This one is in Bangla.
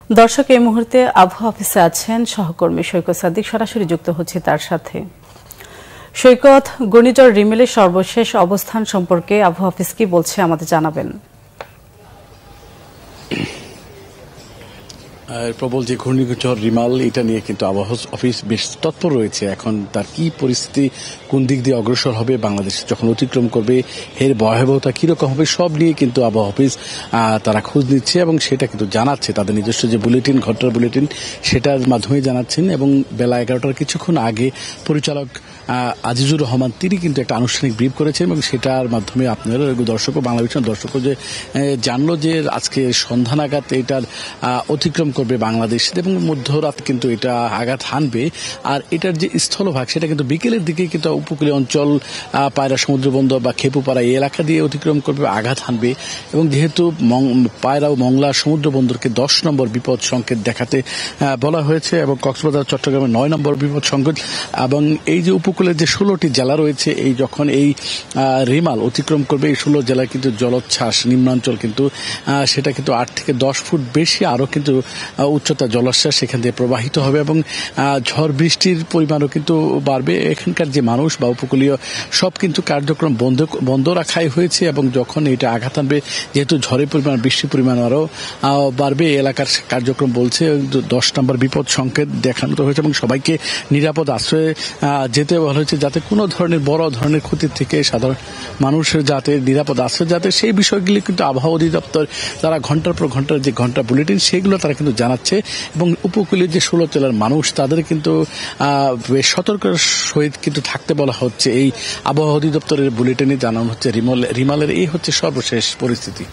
দর্শক এই মুহূর্তে আবহাওয়া অফিসে আছেন সহকর্মী সৈকত সাদিক, সরাসরি যুক্ত হচ্ছে তার সাথে। সৈকত, ঘূর্ণিঝড় রিমেলের সর্বশেষ অবস্থান সম্পর্কে আবহাওয়া অফিস কি বলছে আমাদের জানাবেন। প্রবল যে ঘূর্ণিঝড় রিমাল, এটা নিয়ে কিন্তু আবহাওয়া অফিস বেশ তৎপর রয়েছে। এখন তার কি পরিস্থিতি, কোন দিক দিয়ে অগ্রসর হবে, বাংলাদেশ যখন অতিক্রম করবে এর ভয়াবহতা কিরকম হবে, সব নিয়ে কিন্তু আবহাওয়া অফিস তারা খোঁজ নিচ্ছে এবং সেটা কিন্তু জানাচ্ছে। তাদের নিজস্ব যে বুলেটিন, ঘন্টার বুলেটিন, সেটার মাধ্যমে জানাচ্ছেন। এবং বেলা 11টার কিছুক্ষণ আগে পরিচালক আজিজুর রহমান তিনি কিন্তু একটা আনুষ্ঠানিক ব্রিফ করেছেন এবং সেটার মাধ্যমে আপনার দর্শক, বাংলাদেশের দর্শকও যে জানলো যে আজকে সন্ধ্যা নাগাদ এটার অতিক্রম করবে বাংলাদেশ এবং মধ্যরাত কিন্তু এটা আঘাত হানবে। আর এটার যে স্থলভাগ, সেটা কিন্তু বিকেলের দিকে কিন্তু উপকূলীয় অঞ্চল, পায়রা সমুদ্র বন্দর বা খেপুপাড়া এই এলাকা দিয়ে অতিক্রম করবে, আঘাত হানবে। এবং যেহেতু পায়রা ও মংলা সমুদ্র বন্দরকে 10 নম্বর বিপদ সংকেত দেখাতে বলা হয়েছে এবং কক্সবাজার চট্টগ্রামে 9 নম্বর বিপদ সংকেত, এবং এই যে উপকূলের যে 16টি জেলা রয়েছে, এই যখন এই রিমাল অতিক্রম করবে এই 16 জেলায় কিন্তু জলোচ্ছ্বাস, নিম্নাঞ্চল কিন্তু সেটা কিন্তু 8 থেকে 10 ফুট বেশি আরো কিন্তু উচ্চতা জলোচ্ছ্বাস সেখান থেকে প্রবাহিত হবে এবং ঝড় বৃষ্টির পরিমাণও কিন্তু বাড়বে। এখানকার যে মানুষ বা উপকূলীয় সব কিন্তু কার্যক্রম বন্ধ রাখাই হয়েছে এবং যখন এটা আঘাত আনবে, যেহেতু ঝড়ের পরিমাণ, বৃষ্টির পরিমাণ আরও বাড়বে, এলাকার কার্যক্রম বলছে 10 নম্বর বিপদ সংকেত দেখানো হয়েছে এবং সবাইকে নিরাপদ আশ্রয়ে যেতে বলা হয়েছে, যাতে কোনো ধরনের বড় ধরনের ক্ষতির থেকে সাধারণ মানুষের যাতে নিরাপদ আশ্রয়, যাতে সেই বিষয়গুলি কিন্তু আবহাওয়া অধিদপ্তর তারা ঘন্টার পর ঘন্টার যে ঘন্টা বুলেটিন সেগুলো তারা কিন্তু জানাচ্ছে। এবং উপকূলীয় যে 16 জেলার মানুষ তাদের কিন্তু বেশ সতর্কের সহিত কিন্তু থাকতে বলা হচ্ছে। এই আবহাওয়া অধিদপ্তরের বুলেটিনে জানানো হচ্ছে রিমালের এই হচ্ছে সর্বশেষ পরিস্থিতি।